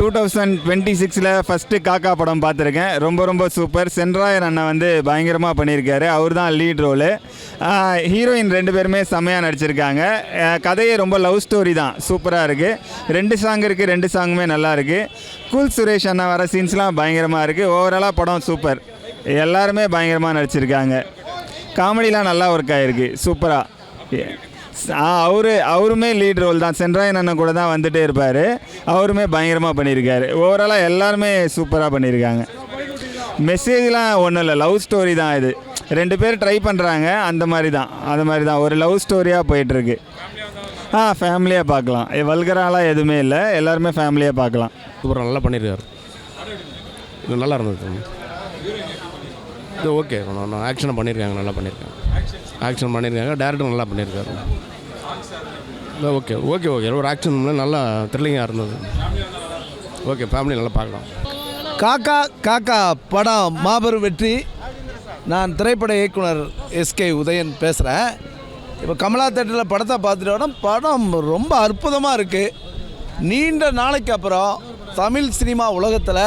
2026 first காக்கா படம் பார்த்துருக்கேன். ரொம்ப ரொம்ப சூப்பர். சென்ராயன் அண்ணன் வந்து பயங்கரமாக பண்ணியிருக்காரு. அவர் தான் லீட் ரோலு. ஹீரோயின் 2 பேருமே செம்மையாக நடிச்சிருக்காங்க. கதையே ரொம்ப லவ் ஸ்டோரி தான், சூப்பராக இருக்குது. 2 சாங் இருக்குது, 2 சாங்குமே நல்லா இருக்குது. கூல் சுரேஷ் அண்ணா வர சீன்ஸ்லாம் பயங்கரமாக இருக்குது. ஓவராலாக படம் சூப்பர். எல்லாருமே பயங்கரமாக நடிச்சிருக்காங்க. காமெடிலாம் நல்லா ஒர்க் ஆகிருக்கு, சூப்பராக. அவருமே லீட் ரோல் தான். சென்ராயன் அண்ணன் கூட தான் வந்துகிட்டே இருப்பார். அவருமே பயங்கரமாக பண்ணியிருக்காரு. ஓவராலாக எல்லாருமே சூப்பராக பண்ணியிருக்காங்க. மெசேஜ்லாம் ஒன்றும் இல்லை, லவ் ஸ்டோரி தான். இது 2 பேர் ட்ரை பண்ணுறாங்க, அந்த மாதிரி தான் ஒரு லவ் ஸ்டோரியாக போயிட்டுருக்கு. ஃபேமிலியாக பார்க்கலாம். வல்கராலாம் எதுவுமே இல்லை, எல்லாருமே ஃபேமிலியாக பார்க்கலாம். சூப்பராக நல்லா பண்ணியிருக்காரு. இது நல்லா இருந்தது. இது ஓகே, ஆக்ஷனை பண்ணியிருக்காங்க, நல்லா பண்ணியிருக்காங்க. ஆக்ஷன் பண்ணியிருக்காங்க, டேரக்டர் நல்லா பண்ணியிருக்காரு. ஓகே ஓகே ஓகே ஒரு ஆக்ஷன் நல்லா த்ரில்லிங்காக இருந்தது. ஓகே, ஃபேமிலி நல்லா பார்க்கலாம். காக்கா காக்கா படம் மாபெரும் வெற்றி. நான் திரைப்பட இயக்குனர் எஸ்கே உதயன் பேசுகிறேன். இப்போ கமலா தேட்டரில் படத்தை பார்த்துட்டோன்னா படம் ரொம்ப அற்புதமாக இருக்குது. நீண்ட நாளைக்கு அப்புறம் தமிழ் சினிமா உலகத்தில்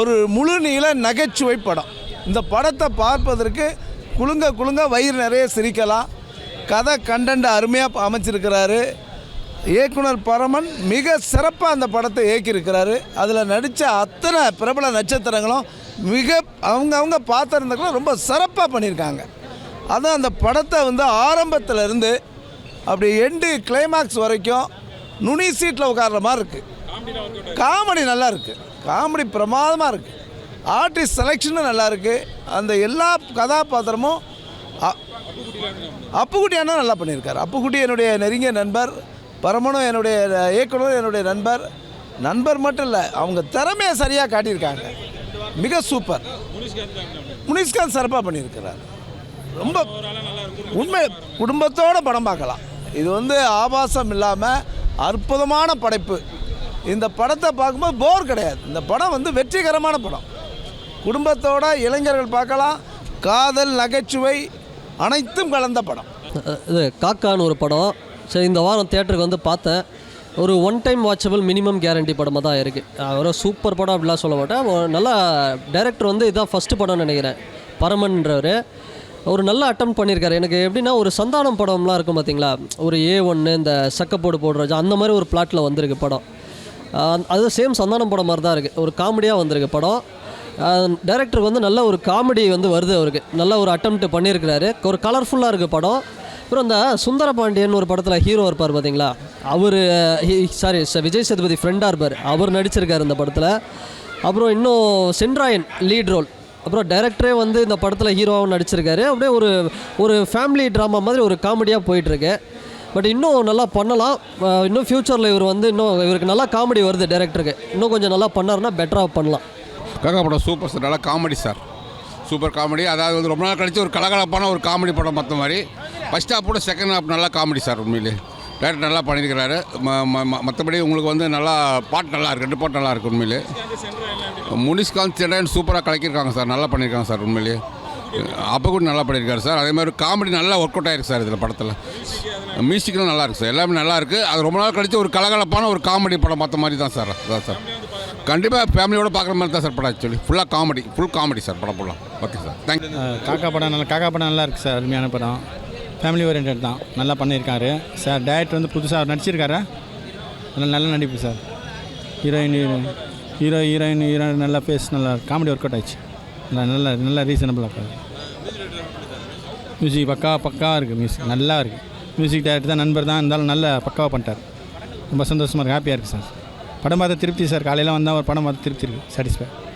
ஒரு முழு நீள நகைச்சுவை படம். இந்த படத்தை பார்ப்பதற்கு குலுங்க வயிறு நிறைய சிரிக்கலாம். கதை கண்டென்ட் அருமையாக அமைச்சிருக்கிறாரு. இயக்குனர் பரமன் மிக சிறப்பாக அந்த படத்தை இயக்கியிருக்கிறாரு. அதில் நடித்த அத்தனை பிரபல நட்சத்திரங்களும் அவங்க பார்த்துருந்தவங்களும் ரொம்ப சிறப்பாக பண்ணியிருக்காங்க. அதுவும் அந்த படத்தை வந்து ஆரம்பத்திலேருந்து அப்படி எண்டு கிளைமாக்ஸ் வரைக்கும் நுனி சீட்டில் உட்கார்ற மாதிரி இருக்குது. காமெடி நல்லா இருக்குது, காமெடி பிரமாதமாக இருக்குது. ஆர்டிஸ்ட் செலெக்ஷனும் நல்லா இருக்குது. அந்த எல்லா கதாபாத்திரமும் அப்புக்குட்டி அண்ணா நல்லா பண்ணியிருக்காரு. அப்புக்குட்டி என்னுடைய நெருங்கிய நண்பர், பரமனும் என்னுடைய இயக்குனர் என்னுடைய நண்பர் மட்டும் இல்லை, அவங்க திறமையை சரியாக காட்டியிருக்காங்க. மிக சூப்பர். முனிஷ்காந்த் சிறப்பாக பண்ணியிருக்கிறார். ரொம்ப உண்மை குடும்பத்தோடு படம் பார்க்கலாம். இது வந்து ஆபாசம் இல்லாமல் அற்புதமான படைப்பு. இந்த படத்தை பார்க்கும்போது போர் கிடையாது. இந்த படம் வந்து வெற்றிகரமான படம். குடும்பத்தோட இளைஞர்கள் பார்க்கலாம். காதல், நகைச்சுவை அனைத்தும் கலந்த படம். இது காக்கான்னு ஒரு படம். சரி, இந்த வாரம் தியேட்டருக்கு வந்து பார்த்தேன். ஒரு one time watchable minimum guarantee படமாக தான் இருக்குது. ஒரு சூப்பர் படம் அப்படிலாம் சொல்ல மாட்டேன். நல்லா டைரக்டர் வந்து இதுதான் ஃபஸ்ட்டு படம்னு நினைக்கிறேன். பரமன்றவர் ஒரு நல்ல அட்டம் பண்ணியிருக்காரு. எனக்கு எப்படின்னா ஒரு சந்தானம் படம்லாம் இருக்கும் பார்த்தீங்களா, ஒரு A1 இந்த சக்கப்போடு போடுறது அந்த மாதிரி ஒரு பிளாட்டில் வந்திருக்கு படம். அது சேம் சந்தானம் படம் மாதிரி தான் இருக்குது. ஒரு காமெடியாக வந்திருக்கு படம். டைரக்டருக்கு வந்து நல்ல ஒரு காமெடி வந்து வருது. அவருக்கு நல்ல ஒரு அட்டம்ப்ட் பண்ணியிருக்கிறாரு. ஒரு கலர்ஃபுல்லாக இருக்குது படம். அப்புறம் இந்த சுந்தர பாண்டியன் ஒரு படத்தில் ஹீரோ இருப்பார் பார்த்தீங்களா, அவர் விஜய் சேதுபதி ஃப்ரெண்டாக இருப்பார், அவர் நடிச்சிருக்கார் இந்த படத்தில். அப்புறம் இன்னும் சென்ராயன் லீட் ரோல். அப்புறம் டைரக்டரே வந்து இந்த படத்தில் ஹீரோவாகவும் நடிச்சிருக்காரு. அப்படியே ஒரு ஃபேமிலி ட்ராமா மாதிரி ஒரு காமெடியாக போயிட்டுருக்கு. பட் இன்னும் நல்லா பண்ணலாம். இன்னும் ஃப்யூச்சரில் இவர் வந்து இவருக்கு நல்லா காமெடி வருது டைரக்டருக்கு. இன்னும் கொஞ்சம் நல்லா பண்ணாருன்னா பெட்டராக பண்ணலாம். காக்கா படம் சூப்பர் சார், நல்லா காமெடி சார், சூப்பர் காமெடி. அதாவது வந்து ரொம்ப நாள் கழிச்சு ஒரு கலகலப்பான ஒரு காமெடி படம் பார்த்த மாதிரி. ஃபஸ்ட் ஹாப் கூட செகண்ட் ஹாப் நல்லா காமெடி சார். உண்மையிலே டேரக்டர் நல்லா பண்ணியிருக்கிறாரு. மற்றபடி உங்களுக்கு வந்து நல்லா பாட்டு நல்லா இருக்குது, 2 பாட்டு நல்லா இருக்குது. உண்மையிலே முனிஷ்காந்த் சென்ராயன் சூப்பராக கலக்கியிருக்காங்க சார், நல்லா பண்ணியிருக்காங்க சார். உண்மையிலே அப்போ கூட நல்லா பண்ணியிருக்காரு சார். அதே மாதிரி காமெடி நல்லா ஒர்க் அவுட் ஆகிருக்கு சார். இதில் படத்தில் மியூசிக்லாம் நல்லா இருக்குது சார், எல்லாமே நல்லா இருக்குது. அது ரொம்ப நாள் கழிச்சு ஒரு கலகலப்பான ஒரு காமெடி படம் பார்த்த மாதிரி தான் சார். அதான் சார், கண்டிப்பாக ஃபேமிலியோடு பார்க்குற மாதிரி தான் சார் படம். ஆக்சுவலி ஃபுல் காமெடி சார் படம் ஃபுல்லாக. Okay sir, thank you. காக்கா படம் நல்லா இருக்குது சார். அருமையான படம், ஃபேமிலி ஓரியன்ட் தான், நல்லா பண்ணியிருக்காரு சார். டேரக்டர் வந்து புதுசாக நடிச்சிருக்காரு, நல்ல நடிப்பு சார். ஹீரோயின் நல்லா ஃபேஸ், நல்லா காமெடி ஒர்க் அவுட் ஆயிடுச்சு. நல்லா ரீசனபிளாக இருக்காது. மியூசிக் பக்காவாக இருக்குது. மியூசிக் நல்லா இருக்குது. மியூசிக் டைரக்டர் தான், நண்பர் தான் இருந்தாலும் நல்லா பக்காவாக பண்ணிட்டார். ரொம்ப சந்தோஷமாக இருக்குது, ஹாப்பியாக இருக்குது சார். படம் பார்த்து திருப்தி சார். காலையில் வந்தால் ஒரு படம் பார்த்து திருப்தி இருக்குது, சாட்டிஸ்ஃபை.